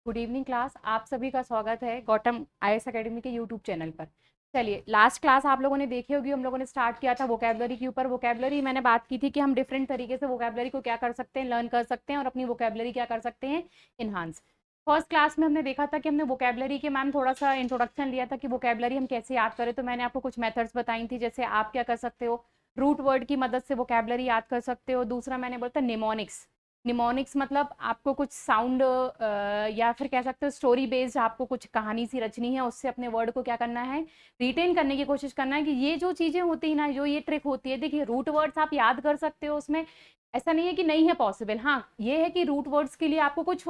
Good evening class. आप सभी का स्वागत है गौतम आईएएस एकेडमी के यूट्यूब चैनल पर। चलिए, लास्ट क्लास आप लोगों ने देखी होगी। हम लोगों ने स्टार्ट किया था वोकैबलरी के ऊपर। वोकैबलरी मैंने बात की थी कि हम डिफरेंट तरीके से वोकैबलरी को क्या कर सकते हैं, लर्न कर सकते हैं और अपनी वोकैबलरी क्या कर सकते हैं, इन्हांस। फर्स्ट क्लास में हमने देखा था कि हमने वोकैबलरी के मैम थोड़ा सा इंट्रोडक्शन लिया था कि वोकैबलरी हम कैसे याद करें। तो मैंने आपको कुछ मेथड्स बताई थी, जैसे आप क्या कर सकते हो, रूट वर्ड की मदद से वोकैबलरी याद कर सकते हो। दूसरा मैंने बोला था निमोनिक्स। निमोनिक्स मतलब आपको कुछ साउंड या फिर कह सकते हो स्टोरी बेस्ड, आपको कुछ कहानी सी रचनी है, उससे अपने वर्ड को क्या करना है, रिटेन करने की कोशिश करना है। कि ये जो चीजें होती है ना, जो ये ट्रिक होती है, देखिए रूट वर्ड्स आप याद कर सकते हो, उसमें ऐसा नहीं है कि नहीं है पॉसिबल। हाँ, ये है कि रूट वर्ड्स के लिए आपको कुछ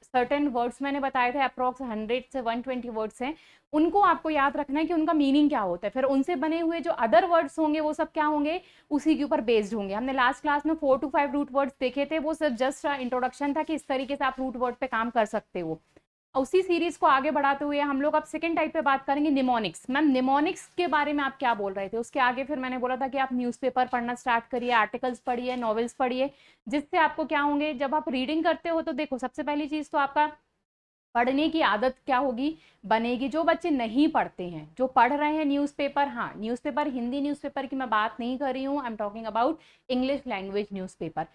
सर्टेन वर्ड्स मैंने बताए थे, अप्रोक्स 100 से 120 वर्ड्स हैं, उनको आपको याद रखना है कि उनका मीनिंग क्या होता है। फिर उनसे बने हुए जो अदर वर्ड्स होंगे वो सब क्या होंगे, उसी के ऊपर बेस्ड होंगे। हमने लास्ट क्लास में 4 to 5 रूट वर्ड्स देखे थे, वो सिर्फ जस्ट इंट्रोडक्शन था कि इस तरीके से आप रूट वर्ड पे काम कर सकते हो। उसी सीरीज को आगे बढ़ाते हुए हम लोग अब सेकंड टाइप पे बात करेंगे, निमोनिक्स। मैम निमोनिक्स के बारे में आप क्या बोल रहे थे? उसके आगे फिर मैंने बोला था कि आप न्यूज़पेपर पढ़ना स्टार्ट करिए, आर्टिकल्स पढ़िए, नॉवेल्स पढ़िए, जिससे आपको क्या होंगे, जब आप रीडिंग करते हो तो देखो सबसे पहली चीज तो आपका पढ़ने की आदत क्या होगी, बनेगी। जो बच्चे नहीं पढ़ते हैं, जो पढ़ रहे हैं न्यूज़पेपर, हाँ न्यूज़पेपर, हिंदी न्यूज़पेपर की मैं बात नहीं कर रही हूँ, I am talking about English language newspaper.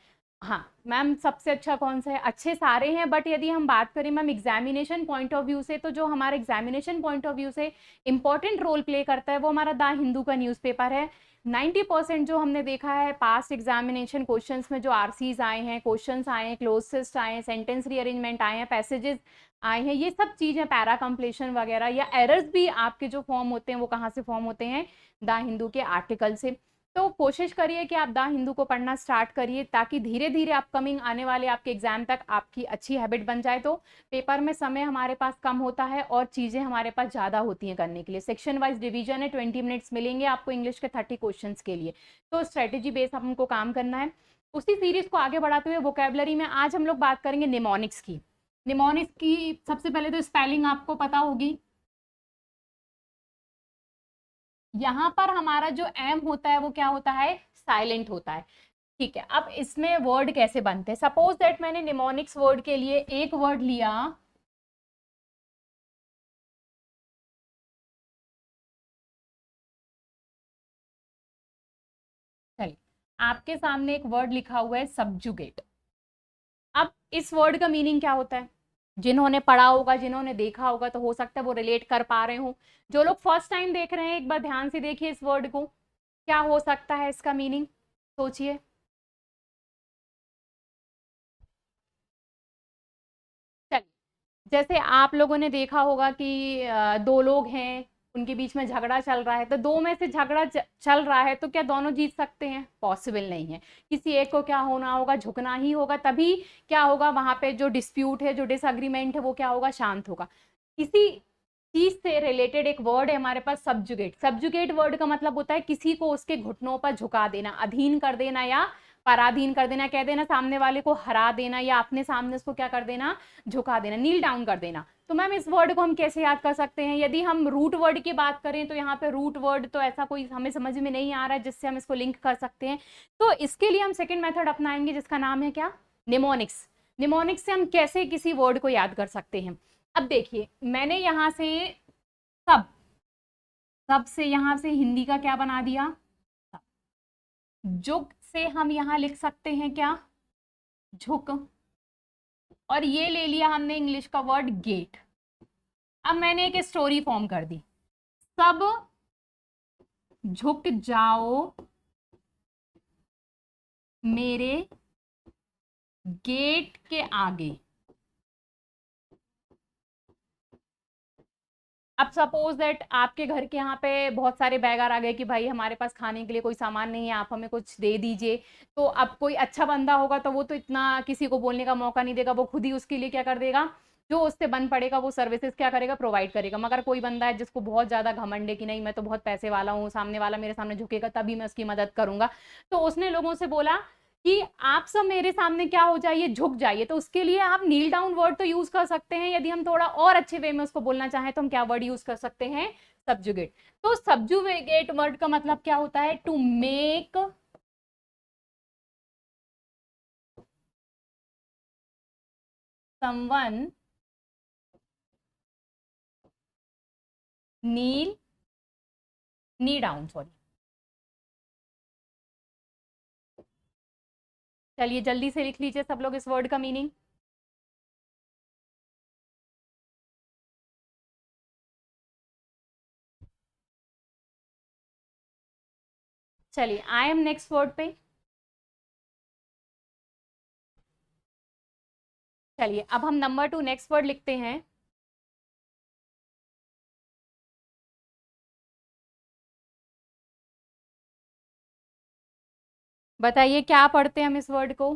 हाँ मैम, सबसे अच्छा कौन सा है? अच्छे सारे हैं, बट यदि हम बात करें ma'am examination point of view से, तो जो हमारा एग्जामिनेशन पॉइंट ऑफ व्यू से इंपॉर्टेंट रोल प्ले करता है वो हमारा द हिंदू का न्यूज़पेपर है। 90% जो हमने देखा है पास्ट एग्जामिनेशन क्वेश्चंस में, जो आरसीज आए हैं, क्वेश्चंस आए हैं, क्लोजेस्ट आए हैं, सेंटेंस रीअरेंजमेंट आए हैं, पैसेजेस आए हैं, ये सब चीजें, पैरा कंप्लीशन वगैरह या एरर्स भी आपके जो फॉर्म होते हैं वो कहाँ से फॉर्म होते हैं, द हिंदू के आर्टिकल से। तो कोशिश करिए कि आप द हिंदू को पढ़ना स्टार्ट करिए, ताकि धीरे धीरे अपकमिंग आने वाले आपके एग्जाम तक आपकी अच्छी हैबिट बन जाए। तो पेपर में समय हमारे पास कम होता है और चीजें हमारे पास ज्यादा होती हैं करने के लिए। सेक्शन वाइज डिवीजन है, 20 मिनट्स मिलेंगे आपको इंग्लिश के 30 क्वेश्चन के लिए। तो स्ट्रेटेजी बेस हमको काम करना है। उसी सीरीज को आगे बढ़ाते हुए वोकेबलरी में आज हम लोग बात करेंगे निमोनिक्स की। निमोनिक्स की सबसे पहले तो स्पेलिंग आपको पता होगी। यहां पर हमारा जो एम होता है वो क्या होता है, साइलेंट होता है। ठीक है, अब इसमें वर्ड कैसे बनते हैं? सपोज दैट मैंने निमोनिक्स वर्ड के लिए एक वर्ड लिया। चलिए, आपके सामने एक वर्ड लिखा हुआ है सब्जुगेट। अब इस वर्ड का मीनिंग क्या होता है? जिन्होंने पढ़ा होगा, जिन्होंने देखा होगा, तो हो सकता है वो रिलेट कर पा रहे हो। जो लोग फर्स्ट टाइम देख रहे हैं, एक बार ध्यान से देखिए इस वर्ड को, क्या हो सकता है इसका मीनिंग, सोचिए। चलिए, जैसे आप लोगों ने देखा होगा कि दो लोग हैं, उनके बीच में झगड़ा चल रहा है, तो दो में से झगड़ा चल रहा है, तो क्या दोनों जीत सकते हैं? पॉसिबल नहीं है। किसी एक को क्या होना होगा, झुकना ही होगा, तभी क्या होगा, वहां पे जो डिस्प्यूट है, जो डिसएग्रीमेंट है, वो क्या होगा, शांत होगा। इसी चीज से रिलेटेड एक वर्ड है हमारे पास, सब्जुगेट। सब्जुगेट वर्ड का मतलब होता है किसी को उसके घुटनों पर झुका देना, अधीन कर देना या पराधीन कर देना, कह देना सामने वाले को हरा देना, या अपने सामने उसको क्या कर देना, झुका देना, नील डाउन कर देना। तो मैम इस वर्ड को हम कैसे याद कर सकते हैं? यदि हम रूट वर्ड की बात करें तो यहाँ पे रूट वर्ड तो ऐसा कोई हमें समझ में नहीं आ रहा है जिससे हम इसको लिंक कर सकते हैं। तो इसके लिए हम सेकेंड मेथड अपनाएंगे, जिसका नाम है क्या, निमोनिक्स। निमोनिक्स से हम कैसे किसी वर्ड को याद कर सकते हैं? अब देखिए, मैंने यहां से सब, सब से यहां से हिंदी का क्या बना दिया, सब। जुग से हम यहां लिख सकते हैं क्या, झुक। और ये ले लिया हमने इंग्लिश का वर्ड गेट। अब मैंने एक स्टोरी फॉर्म कर दी, सब झुक जाओ मेरे गेट के आगे। अब सपोज दैट आपके घर के यहाँ पे बहुत सारे बैगर आ गए कि भाई हमारे पास खाने के लिए कोई सामान नहीं है, आप हमें कुछ दे दीजिए। तो अब कोई अच्छा बंदा होगा तो वो तो इतना किसी को बोलने का मौका नहीं देगा, वो खुद ही उसके लिए क्या कर देगा, जो उससे बन पड़ेगा वो सर्विसेज क्या करेगा, प्रोवाइड करेगा। मगर कोई बंदा है जिसको बहुत ज्यादा घमंड है कि नहीं मैं तो बहुत पैसे वाला हूँ, सामने वाला मेरे सामने झुकेगा तभी मैं उसकी मदद करूंगा, तो उसने लोगों से बोला कि आप सब मेरे सामने क्या हो जाइए, झुक जाइए। तो उसके लिए आप नील डाउन वर्ड तो यूज कर सकते हैं। यदि हम थोड़ा और अच्छे वे में उसको बोलना चाहें तो हम क्या वर्ड यूज कर सकते हैं, सब्जुगेट। तो सब्जुगेट वर्ड का मतलब क्या होता है, to make someone kneel, knee down, sorry. चलिए जल्दी से लिख लीजिए सब लोग इस वर्ड का मीनिंग। चलिए आई एम नेक्स्ट वर्ड पे। चलिए अब हम नंबर 2 नेक्स्ट वर्ड लिखते हैं। बताइए क्या पढ़ते हैं हम इस वर्ड को,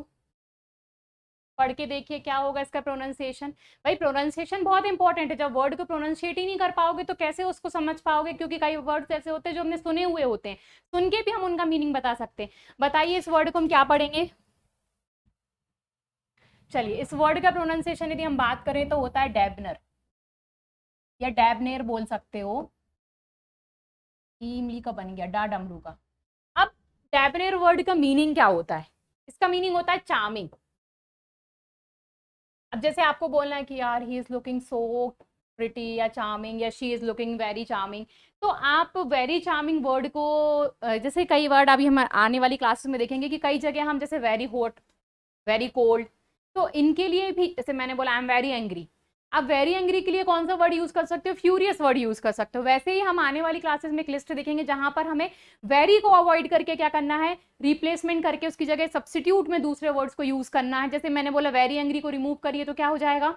पढ़ के देखिए क्या होगा इसका प्रोनाउंसिएशन। भाई प्रोनाउंसिएशन बहुत इंपॉर्टेंट है, जब वर्ड को प्रोनाउंशिएट ही नहीं कर पाओगे तो कैसे उसको समझ पाओगे, क्योंकि कई वर्ड्स ऐसे होते हैं जो हमने सुने हुए होते हैं, सुन के भी हम उनका मीनिंग बता सकते हैं। बताइए इस वर्ड को हम क्या पढ़ेंगे। चलिए इस वर्ड का प्रोनाउंसिएशन यदि हम बात करें तो होता है डेबनर या डैबनेर बोल सकते हो। इमली का बन गया डा डमरू का। अब डैबनेर वर्ड का मीनिंग क्या होता है, इसका मीनिंग होता है चार्मिंग। अब जैसे आपको बोलना है कि यार he is looking so pretty या चार्मिंग या she is looking very charming, तो आप वेरी चार्मिंग वर्ड को जैसे कई वर्ड अभी हम आने वाली क्लासेस में देखेंगे कि कई जगह हम जैसे वेरी हॉट, वेरी कोल्ड, तो इनके लिए भी जैसे मैंने बोला आई एम वेरी एंग्री, आप वेरी एंग्री के लिए कौन सा वर्ड यूज कर सकते हो, फ्यूरियस वर्ड यूज कर सकते हो। वैसे ही हम आने वाली क्लासेस में एक लिस्ट देखेंगे जहां पर हमें वेरी को अवॉइड करके क्या करना है, रिप्लेसमेंट करके उसकी जगह सब्सटीट्यूट में दूसरे वर्ड्स को यूज करना है। जैसे मैंने बोला वेरी एंग्री को रिमूव करिए तो क्या हो जाएगा,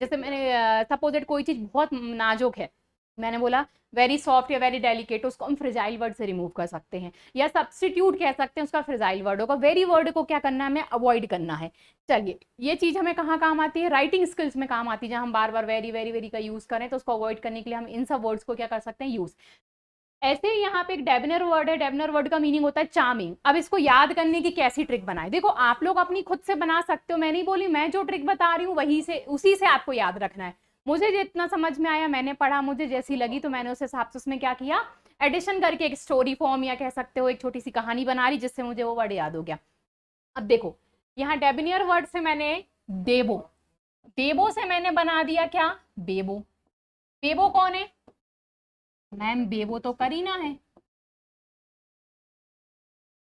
जैसे मैंने सपोजेड कोई चीज बहुत नाजुक है, मैंने बोला वेरी सॉफ्ट या वेरी डेलिकेट, उसको हम फ्रिजाइल वर्ड से रिमूव कर सकते हैं या सब्सटीट्यूट कह सकते हैं उसका फ्रिजाइल वर्ड होगा। वेरी वर्ड को क्या करना है, हमें अवॉइड करना है। चलिए ये चीज हमें कहाँ काम आती है, राइटिंग स्किल्स में काम आती है, जहां हम बार बार वेरी वेरी वेरी का यूज करें तो उसको अवॉइड करने के लिए हम इन सब वर्ड्स को क्या कर सकते हैं, यूज। ऐसे ही यहाँ पे एक डेबनर वर्ड है, डेबनर वर्ड का मीनिंग होता है चार्मिंग। अब इसको याद करने की कैसी ट्रिक बनाए, देखो आप लोग अपनी खुद से बना सकते हो, मैं नहीं बोली, मैं जो ट्रिक बता रही हूँ वही से उसी से आपको याद रखना है। मुझे जितना समझ में आया मैंने पढ़ा, मुझे जैसी लगी तो मैंने उस हिसाब से उसमें क्या किया, एडिशन करके एक स्टोरी फॉर्म या कह सकते हो एक छोटी सी कहानी बना रही जिससे मुझे वो वर्ड याद हो गया। अब देखो यहाँ डेबिनियर वर्ड से मैंने देबो, देबो से मैंने बना दिया क्या, बेबो। बेबो कौन है मैम, बेबो तो करीना है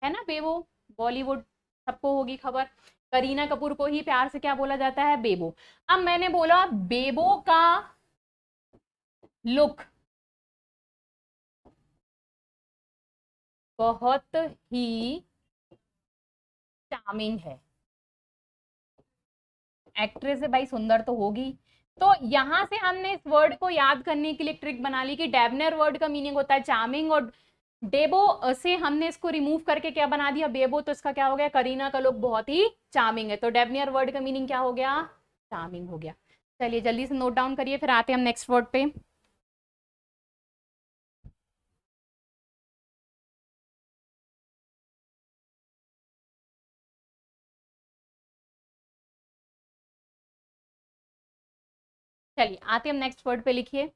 ना, बेबो बॉलीवुड सबको होगी खबर, करीना कपूर को ही प्यार से क्या बोला जाता है, बेबो। अब मैंने बोला बेबो का लुक बहुत ही चार्मिंग है, एक्ट्रेस है भाई, सुंदर तो होगी। तो यहां से हमने इस वर्ड को याद करने के लिए ट्रिक बना ली कि डेबनर वर्ड का मीनिंग होता है चार्मिंग, और डेबो से हमने इसको रिमूव करके क्या बना दिया, बेबो, तो इसका क्या हो गया, करीना का लुक बहुत ही चार्मिंग है। तो डेबनियर वर्ड का मीनिंग क्या हो गया, चार्मिंग हो गया। चलिए जल्दी से नोट डाउन करिए फिर आते हैं हम नेक्स्ट वर्ड पे। चलिए आते हैं हम नेक्स्ट वर्ड पे, लिखिए।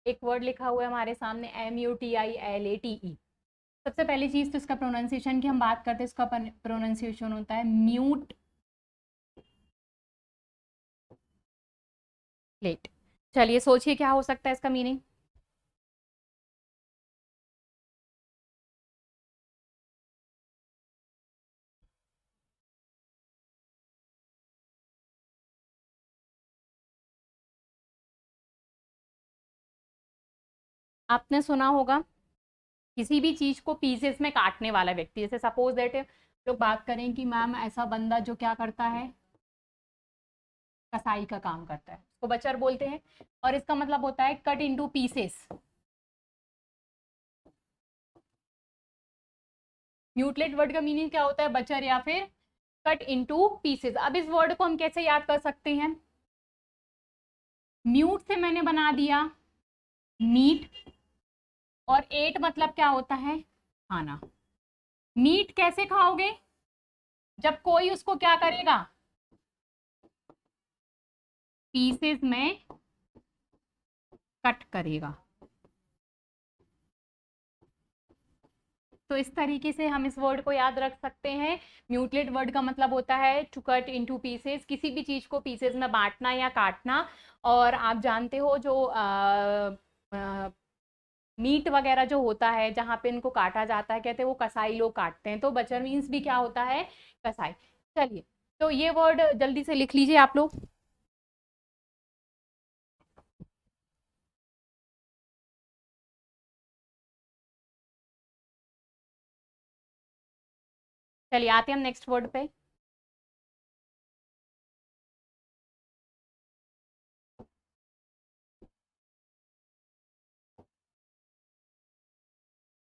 एक वर्ड लिखा हुआ है हमारे सामने, MUTILATE। सबसे पहली चीज तो इसका प्रोनाउंसिएशन की हम बात करते हैं, इसका प्रोनाउंसिएशन होता है म्यूट लेट। चलिए सोचिए क्या हो सकता है इसका मीनिंग। आपने सुना होगा किसी भी चीज को पीसेस में काटने वाला व्यक्ति, जैसे सपोज दैट लोग बात करें कि मैम ऐसा बंदा जो क्या करता है, कसाई का काम करता है, उसको बचर बोलते हैं, और इसका मतलब होता है कट इनटू पीसेस। म्यूटलेट वर्ड का मीनिंग क्या होता है, बचर या फिर कट इनटू पीसेस। अब इस वर्ड को हम कैसे याद कर सकते हैं, म्यूट से मैंने बना दिया मीट, और एट मतलब क्या होता है, खाना। मीट कैसे खाओगे, जब कोई उसको क्या करेगा, पीसेस में कट करेगा। तो इस तरीके से हम इस वर्ड को याद रख सकते हैं। म्यूटिलेट वर्ड का मतलब होता है टू कट इनटू पीसेस, किसी भी चीज को पीसेस में बांटना या काटना। और आप जानते हो जो मीट वगैरह जो होता है जहाँ पे इनको काटा जाता है, कहते हैं वो कसाई लोग काटते हैं, तो बचर मीन्स भी क्या होता है, कसाई। चलिए, तो ये वर्ड जल्दी से लिख लीजिए आप लोग। चलिए आते हैं हम नेक्स्ट वर्ड पे।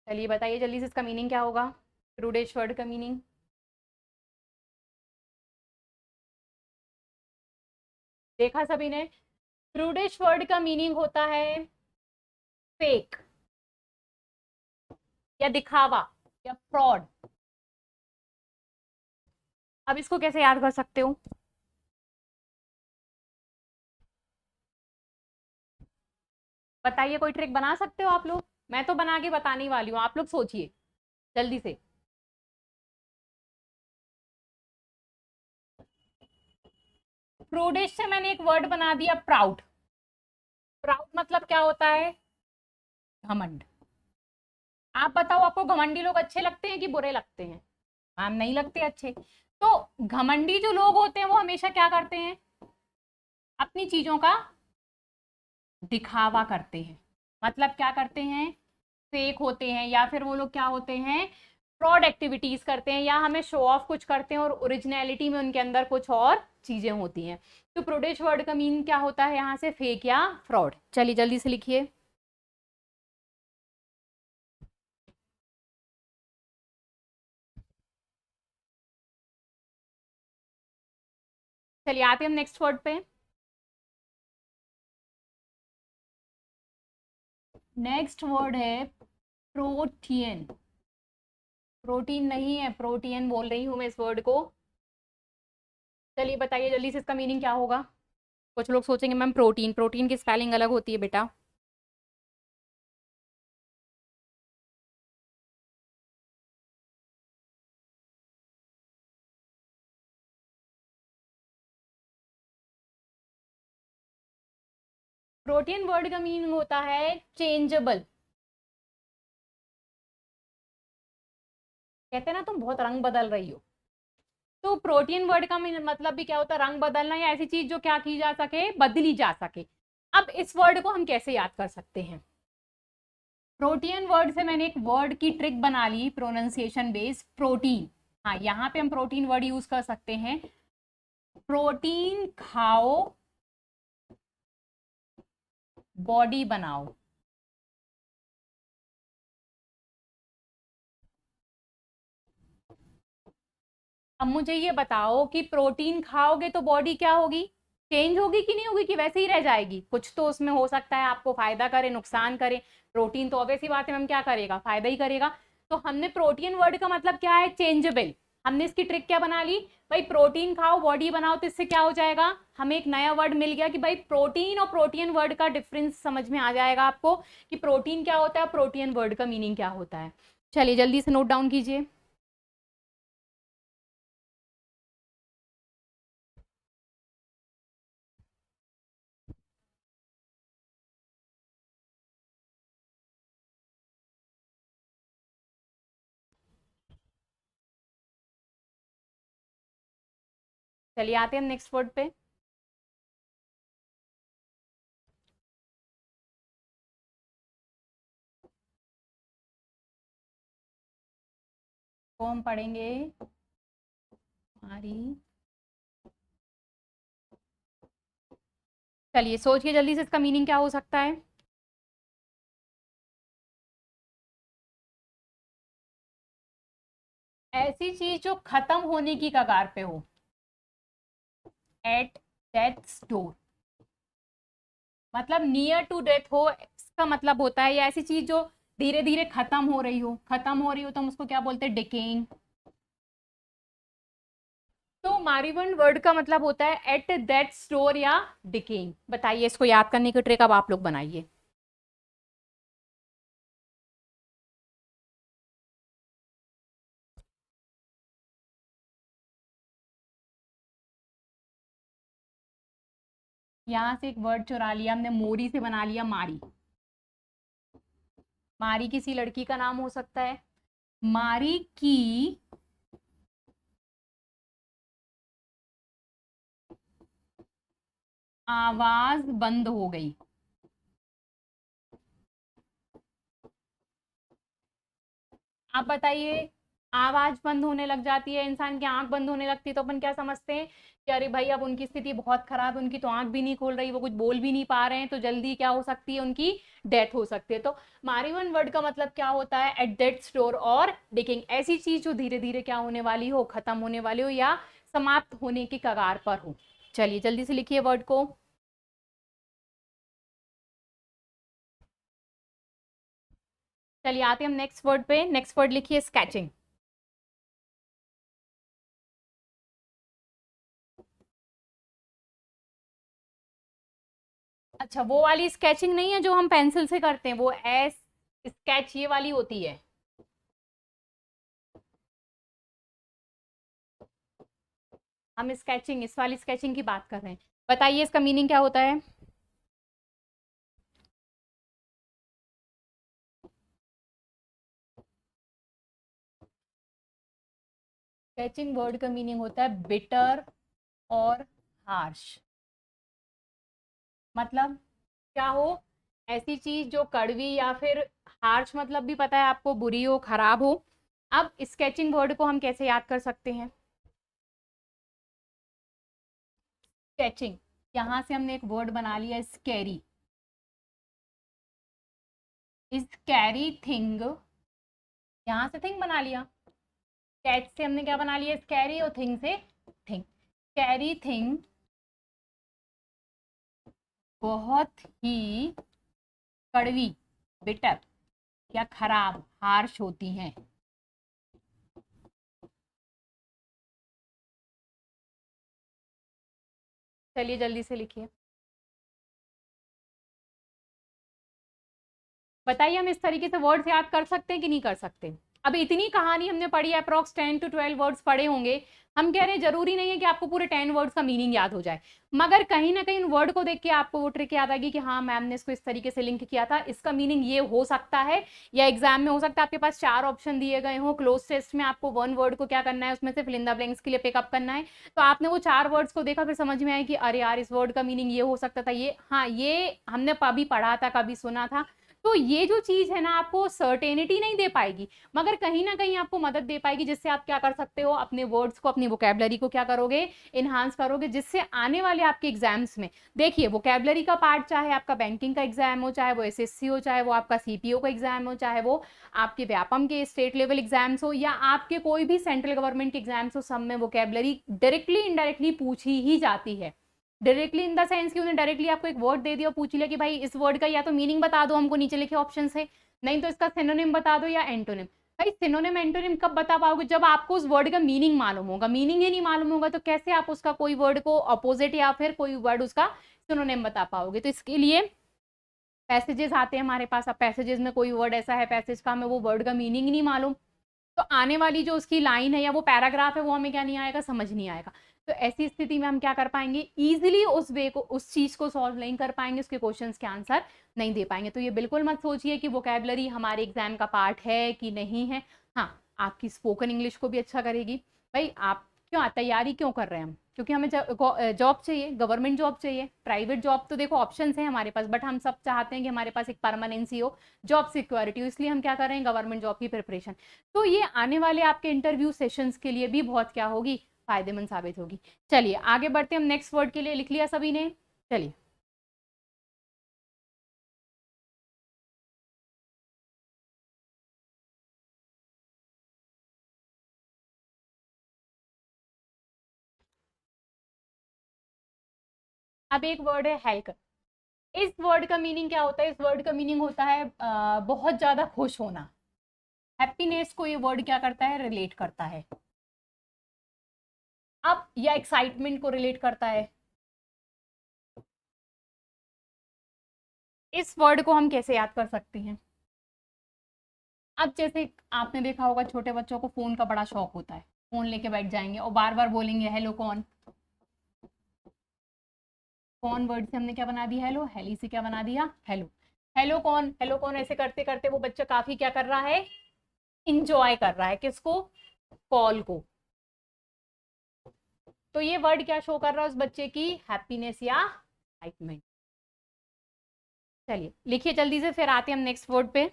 चलिए बताइए जल्दी से इसका मीनिंग क्या होगा, रूडेश वर्ड का मीनिंग। देखा सभी ने, रूडेश वर्ड का मीनिंग होता है फेक या दिखावा या फ्रॉड। अब इसको कैसे याद कर सकते हो, बताइए, कोई ट्रिक बना सकते हो आप लोग? मैं तो बना के बताने वाली हूँ, आप लोग सोचिए जल्दी से। प्रूडिश से मैंने एक वर्ड बना दिया प्राउड। प्राउड मतलब क्या होता है, घमंड। आप बताओ, आपको घमंडी लोग अच्छे लगते हैं कि बुरे लगते हैं? हम नहीं लगते अच्छे। तो घमंडी जो लोग होते हैं वो हमेशा क्या करते हैं, अपनी चीजों का दिखावा करते हैं। मतलब क्या करते हैं, फेक होते हैं, या फिर वो लोग क्या होते हैं, फ्रॉड एक्टिविटीज करते हैं, या हमें शो ऑफ कुछ करते हैं और ओरिजिनलिटी में उनके अंदर कुछ और चीजें होती हैं। तो प्रोडेश वर्ड का मीन क्या होता है यहाँ से, फेक या फ्रॉड। चलिए जल्दी से लिखिए। चलिए आते हैं हम नेक्स्ट वर्ड पे। नेक्स्ट वर्ड है प्रोटीन। प्रोटीन नहीं है, प्रोटीन बोल रही हूं मैं इस वर्ड को। चलिए बताइए जल्दी से इसका मीनिंग क्या होगा। कुछ लोग सोचेंगे मैम प्रोटीन, प्रोटीन की स्पेलिंग अलग होती है बेटा। प्रोटीन वर्ड का मीनिंग होता है चेंजेबल। कहते हैं ना तुम बहुत रंग बदल रही हो, तो प्रोटीन वर्ड का मतलब भी क्या होता है, रंग बदलना, या ऐसी चीज जो क्या की जा सके, बदली जा सके। अब इस वर्ड को हम कैसे याद कर सकते हैं, प्रोटीन वर्ड से मैंने एक वर्ड की ट्रिक बना ली, प्रोनाउंसिएशन बेस्ड, प्रोटीन। हाँ, यहाँ पे हम प्रोटीन वर्ड यूज कर सकते हैं, प्रोटीन खाओ बॉडी बनाओ। अब मुझे ये बताओ कि प्रोटीन खाओगे तो बॉडी क्या होगी, चेंज होगी कि नहीं होगी, कि वैसे ही रह जाएगी? कुछ तो उसमें हो सकता है आपको फायदा करे, नुकसान करे। प्रोटीन तो ऑब्वियस सी बात है मैम क्या करेगा, फायदा ही करेगा। तो हमने प्रोटीन वर्ड का मतलब क्या है, चेंजेबल। हमने इसकी ट्रिक क्या बना ली, भाई प्रोटीन खाओ बॉडी बनाओ, तो इससे क्या हो जाएगा, हमें एक नया वर्ड मिल गया कि भाई प्रोटीन और प्रोटीन वर्ड का डिफरेंस समझ में आ जाएगा आपको, कि प्रोटीन क्या होता है, प्रोटीन वर्ड का मीनिंग क्या होता है। चलिए जल्दी से नोट डाउन कीजिए। चलिए आते हैं हम नेक्स्ट वर्ड पे। तो हम पढ़ेंगे हमारी, चलिए सोचिए जल्दी से इसका मीनिंग क्या हो सकता है। ऐसी चीज जो खत्म होने की कगार पे हो, एट डेथ्स डोर, मतलब नियर टू डेथ हो, इसका मतलब होता है, या ऐसी चीज जो धीरे धीरे खत्म हो रही हो, खत्म हो रही हो तो हम उसको क्या बोलते हैं, डिकेइंग। तो मारिबंड वर्ड का मतलब होता है एट दैट स्टोर या डिकेइंग। बताइए, इसको याद करने की ट्रिक अब आप लोग बनाइए। यहाँ से एक वर्ड चुरा लिया हमने, मोरी से बना लिया मारी। मारी किसी लड़की का नाम हो सकता है। मारी की आवाज बंद हो गई। आप बताइए, आवाज बंद होने लग जाती है, इंसान की आंख बंद होने लगती है, तो अपन क्या समझते हैं कि अरे भाई अब उनकी स्थिति बहुत खराब है, उनकी तो आंख भी नहीं खोल रही, वो कुछ बोल भी नहीं पा रहे हैं, तो जल्दी क्या हो सकती है, उनकी डेथ हो सकती है। तो मारी वन वर्ड का मतलब क्या होता है, एट डेथ स्टोर और डिकिंग, ऐसी चीज जो धीरे धीरे क्या होने वाली हो, खत्म होने वाली हो या समाप्त होने की कगार पर हो। चलिए जल्दी से लिखिए वर्ड को। चलिए आते हैं हम नेक्स्ट वर्ड पे। नेक्स्ट वर्ड लिखिए स्केचिंग। अच्छा, वो वाली स्केचिंग नहीं है जो हम पेंसिल से करते हैं, वो एस स्केच ये वाली होती है। हम स्केचिंग, इस वाली स्केचिंग की बात कर रहे हैं। बताइए इसका मीनिंग क्या होता है। स्केचिंग वर्ड का मीनिंग होता है बिटर और हार्श। मतलब क्या हो, ऐसी चीज जो कड़वी या फिर हार्श, मतलब भी पता है आपको, बुरी हो, खराब हो। अब स्केचिंग वर्ड को हम कैसे याद कर सकते हैं। स्केचिंग, यहां से हमने एक वर्ड बना लिया स्कैरी। स्कैरी थिंग, यहां से थिंग बना लिया। कैट से हमने क्या बना लिया, स्कैरी, और थिंग से थिंग। स्कैरी थिंग बहुत ही कड़वी, बिटर या खराब, हार्श होती हैं। चलिए जल्दी से लिखिए। बताइए हम इस तरीके से वर्ड्स याद कर सकते हैं कि नहीं कर सकते। अब इतनी कहानी हमने पढ़ी है, अप्रॉक्स 10 to 12 वर्ड्स पढ़े होंगे। हम कह रहे हैं जरूरी नहीं है कि आपको पूरे 10 वर्ड्स का मीनिंग याद हो जाए, मगर कहीं ना कहीं वर्ड को देख के आपको वो ट्रिक याद आएगी कि हाँ मैम ने इसको इस तरीके से लिंक किया था, इसका मीनिंग ये हो सकता है। या एग्जाम में हो सकता है आपके पास 4 ऑप्शन दिए गए हो, क्लोज टेस्ट में आपको 1 वर्ड को क्या करना है, उसमें से फिल इन द ब्लैंक्स के लिए पिकअप करना है। तो आपने वो 4 वर्ड्स को देखा, फिर समझ में आया कि अरे यार इस वर्ड का मीनिंग ये हो सकता था, ये हाँ ये हमने कभी पढ़ा था, कभी सुना था। तो ये जो चीज है ना, आपको सर्टेनिटी नहीं दे पाएगी, मगर कहीं ना कहीं आपको मदद दे पाएगी, जिससे आप क्या कर सकते हो, अपने वर्ड्स को, अपनी वोकेबलरी को क्या करोगे, इनहांस करोगे, जिससे आने वाले आपके एग्जाम्स में, देखिए वोकेबलरी का पार्ट चाहे आपका बैंकिंग का एग्जाम हो, चाहे वो एसएससी हो, चाहे वो आपका सीपीओ का एग्जाम हो, चाहे वो आपके व्यापम के स्टेट लेवल एग्जाम्स हो, या आपके कोई भी सेंट्रल गवर्नमेंट एग्जाम्स हो, सब में वोकेबलरी डायरेक्टली इनडायरेक्टली पूछी ही जाती है। डायरेक्टली इन द सेंस कि उन्हें डायरेक्टली आपको एक वर्ड दे दिया और पूछ लिया कि भाई इस वर्ड का या तो मीनिंग बता दो हमको नीचे लिखे ऑप्शन से, नहीं तो इसका सिनोनिम बता दो या एंटोनिम। भाई सिनोनिम एंटोनिम कब बता पाओगे, जब आपको उस वर्ड का मीनिंग मालूम होगा। मीनिंग ही नहीं मालूम होगा तो कैसे आप उसका कोई वर्ड को अपोजिट या फिर कोई वर्ड उसका सिनोनिम बता पाओगे। तो इसके लिए पैसेजेस आते हैं हमारे पास। अब पैसेजेस में कोई वर्ड ऐसा है पैसेज का, हमें वो वर्ड का मीनिंग ही नहीं मालूम, तो आने वाली जो उसकी लाइन है या वो पैराग्राफ है वो हमें क्या नहीं आएगा, समझ नहीं आएगा। तो ऐसी स्थिति में हम क्या कर पाएंगे, इजीली उस वे को, उस चीज को सॉल्व नहीं कर पाएंगे, उसके क्वेश्चंस के आंसर नहीं दे पाएंगे। तो ये बिल्कुल मत सोचिए कि वोकेबलरी हमारे एग्जाम का पार्ट है कि नहीं है। हाँ, आपकी स्पोकन इंग्लिश को भी अच्छा करेगी। भाई आप क्यों तैयारी क्यों कर रहे हैं हम, क्योंकि हमें जॉब चाहिए, गवर्नमेंट जॉब चाहिए। प्राइवेट जॉब तो देखो ऑप्शंस है हमारे पास, बट हम सब चाहते हैं कि हमारे पास एक परमानेंसी हो, जॉब सिक्योरिटी हो, इसलिए हम क्या कर रहे हैं, गवर्नमेंट जॉब की प्रिपरेशन। तो ये आने वाले आपके इंटरव्यू सेशंस के लिए भी बहुत क्या होगी, फायदेमंद साबित होगी। चलिए आगे बढ़ते हैं हम नेक्स्ट वर्ड के लिए। लिख लिया सभी ने। चलिए अब एक वर्ड है हेल्क। इस वर्ड का मीनिंग क्या होता है, इस वर्ड का मीनिंग होता है बहुत ज्यादा खुश होना। हैप्पीनेस को ये वर्ड क्या करता है, रिलेट करता है। अब या एक्साइटमेंट को रिलेट करता है। इस वर्ड को हम कैसे याद कर सकते हैं। अब जैसे आपने देखा होगा छोटे बच्चों को फोन का बड़ा शौक होता है, फोन लेके बैठ जाएंगे और बार बार बोलेंगे हेलो कौन, कौन वर्ड से हमने क्या बना दिया, हेलो, हेली से क्या बना दिया, हेलो। हेलो कौन, हेलो कौन, ऐसे करते करते वो बच्चा काफी क्या कर रहा है, इंजॉय कर रहा है किसको, कॉल को। तो ये वर्ड क्या शो कर रहा है उस बच्चे की, हैप्पीनेस या एक्साइटमेंट। चलिए लिखिए जल्दी से, फिर आते हैं हम नेक्स्ट वर्ड पे।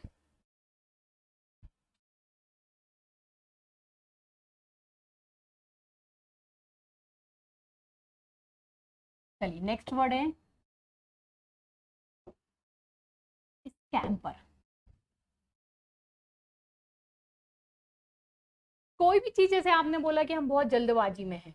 चलिए नेक्स्ट वर्ड है स्कैम्पर। कोई भी चीज जैसे आपने बोला कि हम बहुत जल्दबाजी में हैं,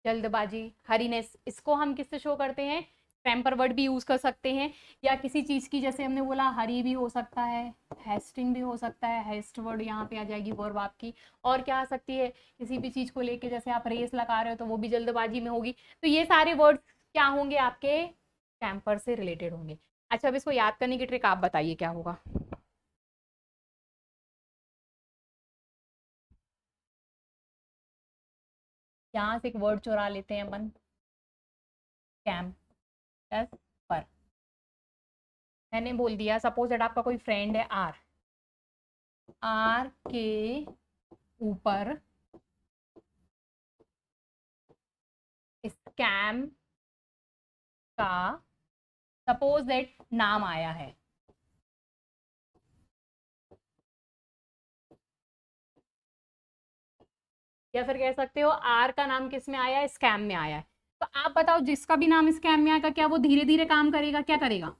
जल्दबाजी, हरीनेस, इसको हम किससे शो करते हैं, स्क्रैम्पर वर्ड भी यूज कर सकते हैं, या किसी चीज की जैसे हमने बोला हरी भी हो सकता है, हेस्टिंग भी हो सकता है, हेस्ट वर्ड यहाँ पे आ जाएगी वर्ब आपकी। और क्या आ सकती है, किसी भी चीज को लेके जैसे आप रेस लगा रहे हो तो वो भी जल्दबाजी में होगी। तो ये सारे वर्ड क्या होंगे आपके, स्क्रैम्पर से रिलेटेड होंगे। अच्छा अब इसको याद करने की ट्रिक आप बताइए क्या होगा। यहाँ से एक वर्ड चुरा लेते हैं अपन, कैम्पस। मैंने बोल दिया सपोज दैट आपका कोई फ्रेंड है आर, आर के ऊपर स्कैम का सपोज दैट नाम आया है, या फिर कह सकते हो आर का नाम किस में आया है, स्कैम में आया है। तो आप बताओ जिसका भी नाम स्कैम में आएगा क्या वो धीरे धीरे काम करेगा, क्या करेगा,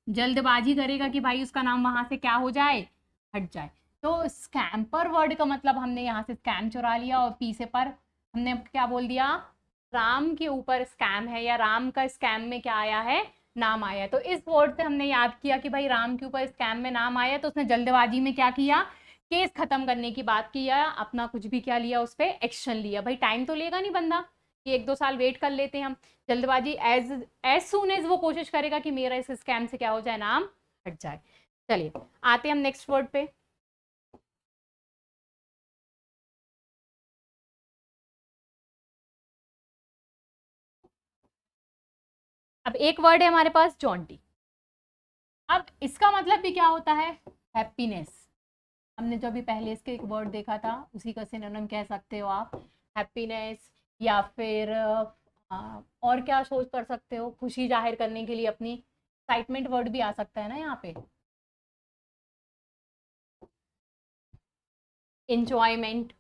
जल्दबाजी करेगा कि भाई उसका नाम वहां से क्या हो जाए, हट जाए। तो स्कैम्पर वर्ड का मतलब हमने यहाँ से स्कैम चुरा लिया और पी से पर हमने क्या बोल दिया, राम के ऊपर स्कैम है या राम का स्कैम में क्या आया है, नाम आया है। तो इस वर्ड से हमने याद किया कि भाई राम के ऊपर स्कैम में नाम आया तो उसने जल्दबाजी में क्या किया, केस खत्म करने की बात किया, अपना कुछ भी क्या लिया, उस पर एक्शन लिया। भाई टाइम तो लेगा नहीं बंदा कि 1-2 साल वेट कर लेते हैं हम, जल्दबाजी एज एज सून एज वो कोशिश करेगा कि मेरा इस स्कैम से क्या हो जाए, नाम हट जाए। चलिए आते हैं हम नेक्स्ट वर्ड पे। अब एक वर्ड है हमारे पास जॉन्टी। अब इसका मतलब भी क्या होता है, हैप्पीनेस। हमने जो अभी पहले इसके एक वर्ड देखा था उसी का सिनोनिम कह सकते हो आप, हैप्पीनेस, या फिर और क्या सोच कर सकते हो, खुशी जाहिर करने के लिए अपनी, एक्साइटमेंट वर्ड भी आ सकता है ना यहाँ पे, इंजॉयमेंट,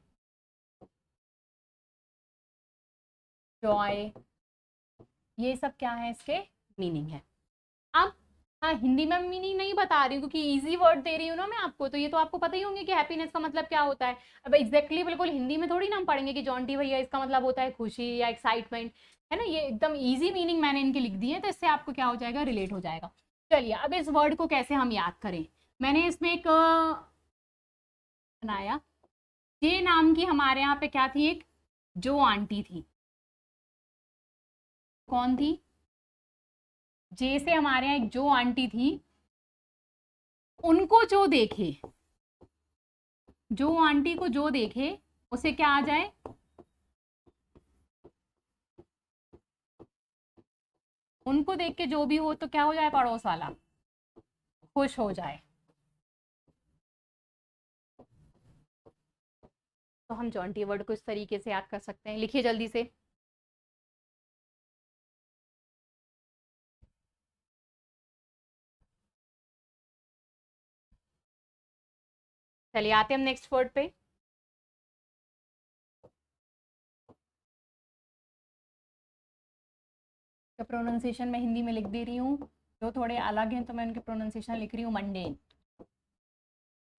जॉय, ये सब क्या है इसके मीनिंग है। अब हाँ हिंदी में मीनिंग नहीं बता रही हूँ क्योंकि इजी वर्ड दे रही हूँ ना मैं आपको, तो ये तो आपको पता ही होंगे कि हैप्पीनेस का मतलब क्या होता है। अब एग्जैक्टली बिल्कुल हिंदी में थोड़ी ना हम पढ़ेंगे कि जॉन्टी भैया इसका मतलब होता है खुशी या एक्साइटमेंट, है ना। ये एकदम इजी मीनिंग मैंने इनकी लिख दी है तो इससे आपको क्या हो जाएगा, रिलेट हो जाएगा। चलिए अब इस वर्ड को कैसे हम याद करें, मैंने इसमें एक बनाया, जे नाम की हमारे यहाँ पे क्या थी, एक जो आंटी थी, कौन थी, जे से हमारे यहाँ एक जो आंटी थी, उनको जो देखे, जो आंटी को जो देखे उसे क्या आ जाए, उनको देख के जो भी हो तो क्या हो जाए, पड़ोस वाला खुश हो जाए। तो हम जॉन्टी वर्ड को इस तरीके से याद कर सकते हैं, लिखिए जल्दी से। चलिए आते हैं हम नेक्स्ट वर्ड पे। तो प्रोनाउंसिएशन मैं हिंदी में लिख दे रही हूँ, जो थोड़े अलग हैं तो मैं उनके प्रोनाउंसिएशन लिख रही हूँ, मंडेन।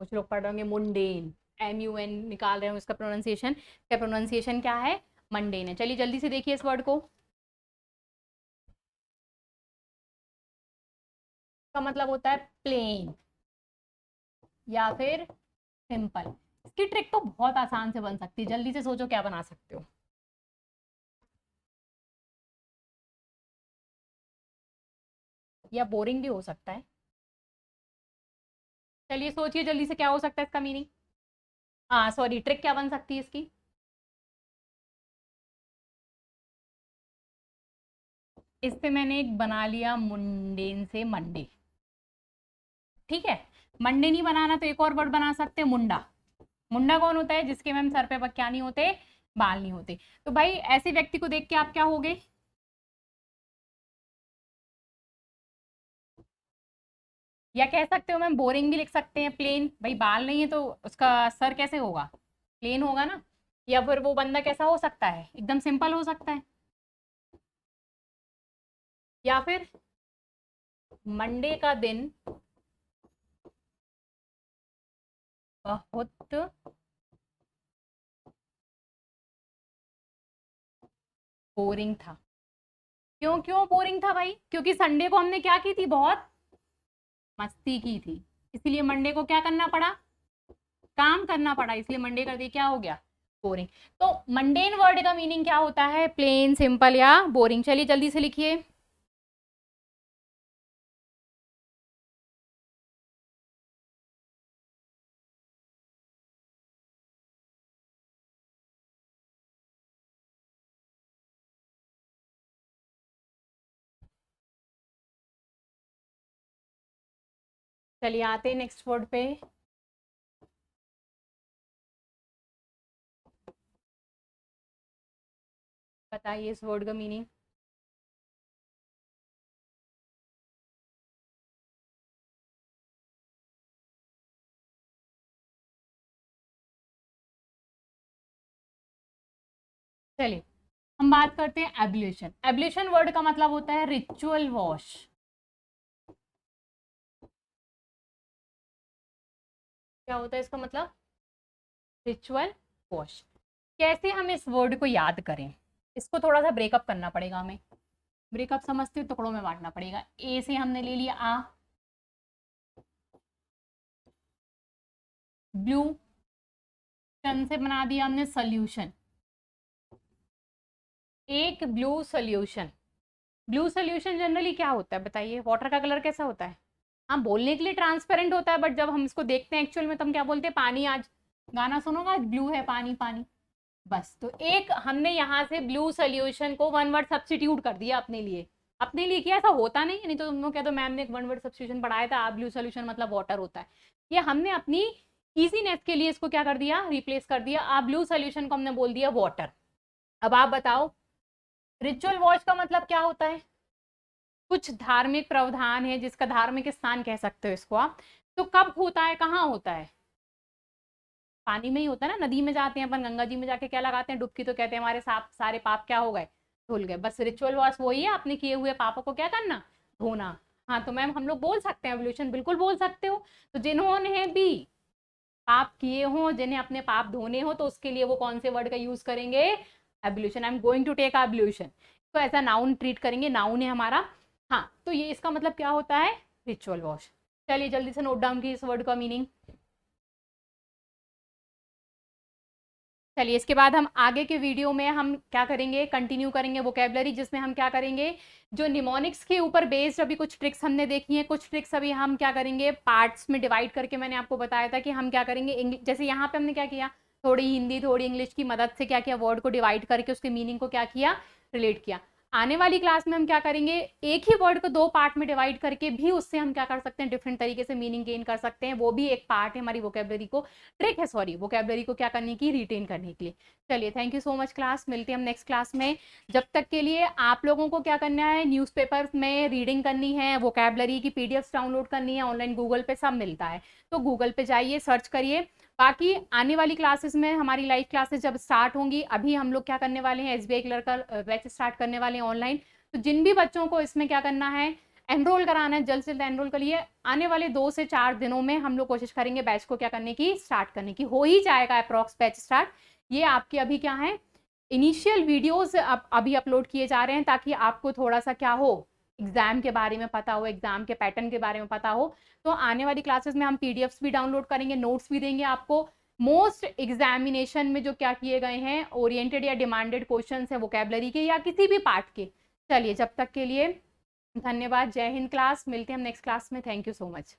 कुछ लोग पढ़ रहे होंगे मुंडेन, MUN निकाल रहे हो इसका प्रोनाउंसिएशन, क्या प्रोनाउंसिएशन क्या है, मंडेन है। चलिए जल्दी से देखिए इस वर्ड को, का मतलब होता है प्लेन या फिर सिंपल। इसकी ट्रिक तो बहुत आसान से बन सकती है, जल्दी से सोचो क्या बना सकते हो। या बोरिंग भी हो सकता है, चलिए सोचिए जल्दी से क्या हो सकता है इसका मीनिंग। हाँ सॉरी, ट्रिक क्या बन सकती है इसकी, इससे मैंने एक बना लिया मुंडेन से मंडे, ठीक है। मंडे नहीं बनाना तो एक और वर्ड बना सकते हैं, मुंडा। मुंडा कौन होता है? जिसके मैम सर पे क्या नहीं होते, बाल नहीं होते। तो भाई ऐसे व्यक्ति को देख के आप क्या होगे? या कह सकते हो मैम बोरिंग भी लिख सकते हैं, प्लेन। भाई बाल नहीं है तो उसका सर कैसे होगा? प्लेन होगा ना। या फिर वो बंदा कैसा हो सकता है? एकदम सिंपल हो सकता है। या फिर मंडे का दिन बहुत बोरिंग था। क्यों क्यों बोरिंग था भाई? क्योंकि संडे को हमने क्या की थी? बहुत मस्ती की थी। इसलिए मंडे को क्या करना पड़ा? काम करना पड़ा, इसलिए मंडे कर दिया, क्या हो गया? बोरिंग। तो मंडेन वर्ड का मीनिंग क्या होता है? प्लेन, सिंपल या बोरिंग। चलिए जल्दी से लिखिए। चलिए आते हैं नेक्स्ट वर्ड पे। बताइए इस वर्ड का मीनिंग। चलिए हम बात करते हैं एब्ल्यूशन। एब्ल्यूशन वर्ड का मतलब होता है रिचुअल वॉश। क्या होता है इसका मतलब? Ritual wash. कैसे हम इस वर्ड को याद करें? इसको थोड़ा सा ब्रेकअप करना पड़ेगा हमें। ब्रेकअप समझते हो? टुकड़ों में बांटना पड़ेगा। ए से हमने ले लिया आ, ब्लू, शन से बना दिया हमने सोल्यूशन। एक blue solution. Blue solution generally क्या होता है बताइए? वाटर का कलर कैसा होता है? हाँ बोलने के लिए ट्रांसपेरेंट होता है, बट जब हम इसको देखते हैं एक्चुअल में तो हम क्या बोलते हैं? पानी। आज गाना सुनोगा, आज ब्लू है पानी पानी। बस तो एक हमने यहाँ से ब्लू सोल्यूशन को वन वर्ड सब्स्टिट्यूट कर दिया अपने लिए। अपने लिए किया, ऐसा होता नहीं है, नहीं तो तुम लोग क्या, तो मैम ने एक वन वर्ड सब्स्टिट्यूशन पढ़ाया था, आप ब्लू सोल्यूशन मतलब वाटर होता है। ये हमने अपनी इजीनेस के लिए इसको क्या कर दिया? रिप्लेस कर दिया। आप ब्लू सोल्यूशन को हमने बोल दिया वाटर। अब आप बताओ रिचुअल वॉश का मतलब क्या होता है? कुछ धार्मिक प्रावधान है जिसका धार्मिक स्थान कह सकते हो इसको आप। तो कब होता है, कहाँ होता है? पानी में ही होता है ना। नदी में जाते हैं अपन, गंगा जी में जाके क्या लगाते हैं? डुबकी, तो कहते हैं हमारे सारे पाप क्या हो गए? धुल गए। बस रिचुअल वॉश वही है, अपने किए हुए पापों को क्या करना? धोना। हाँ तो मैम हम लोग बोल सकते हैं एवोल्यूशन, बिल्कुल बोल सकते हो। तो जिन्होंने भी पाप किए हो, जिन्हें अपने पाप धोने हो, तो उसके लिए वो कौन से वर्ड का यूज करेंगे? Ablution. I am going to take ablution. तो ऐसा नाउन ट्रीट करेंगे, नाउन है हमारा। हाँ तो ये इसका मतलब क्या होता है? Ritual wash. चलिए जल्दी से नोट डाउन की इस वर्ड का मीनिंग। चलिए इसके बाद हम आगे के वीडियो में हम क्या करेंगे? कंटिन्यू करेंगे वोकेबलरी, जिसमें हम क्या करेंगे? जो निमोनिक्स के ऊपर बेस्ड अभी कुछ ट्रिक्स हमने देखी हैं, कुछ ट्रिक्स अभी हम क्या करेंगे? पार्ट्स में डिवाइड करके मैंने आपको बताया था कि हम क्या करेंगे। जैसे यहाँ पे हमने क्या किया? थोड़ी हिंदी थोड़ी इंग्लिश की मदद से क्या किया? वर्ड को डिवाइड करके उसके मीनिंग को क्या किया? रिलेट किया। आने वाली क्लास में हम क्या करेंगे? एक ही वर्ड को दो पार्ट में डिवाइड करके भी उससे हम क्या कर सकते हैं? डिफरेंट तरीके से मीनिंग गेन कर सकते हैं। वो भी एक पार्ट है हमारी वोकेबलरी को, ट्रिक है सॉरी, वोकेबलरी को क्या करने की? रिटेन करने के लिए। चलिए thank you so much class, मिलते हैं हम नेक्स्ट क्लास में। जब तक के लिए आप लोगों को क्या करना है? न्यूज़पेपर में रीडिंग करनी है, वोकेबलरी की पीडीएफ डाउनलोड करनी है, ऑनलाइन गूगल पे सब मिलता है, तो गूगल पे जाइए, सर्च करिए। बाकी आने वाली क्लासेस में हमारी लाइव क्लासेस जब स्टार्ट होंगी, अभी हम लोग क्या करने वाले हैं? एसबीआई क्लर्क का बैच स्टार्ट करने वाले हैं ऑनलाइन। तो जिन भी बच्चों को इसमें क्या करना है? एनरोल कराना है, जल्द से जल्द एनरोल करिए। आने वाले 2 से 4 दिनों में हम लोग कोशिश करेंगे बैच को क्या करने की? स्टार्ट करने की। हो ही जाएगा अप्रॉक्स बैच स्टार्ट। ये आपके अभी क्या है? इनिशियल वीडियोस अभी अपलोड किए जा रहे हैं, ताकि आपको थोड़ा सा क्या हो? एग्जाम के बारे में पता हो, एग्जाम के पैटर्न के बारे में पता हो। तो आने वाली क्लासेस में हम पीडीएफ्स भी डाउनलोड करेंगे, नोट्स भी देंगे आपको। मोस्ट एग्जामिनेशन में जो क्या किए गए हैं, ओरिएंटेड या डिमांडेड क्वेश्चन है वोकेबलरी के या किसी भी पार्ट के। चलिए जब तक के लिए धन्यवाद। जय हिंद क्लास, मिलते हैं हम नेक्स्ट क्लास में। Thank you so much.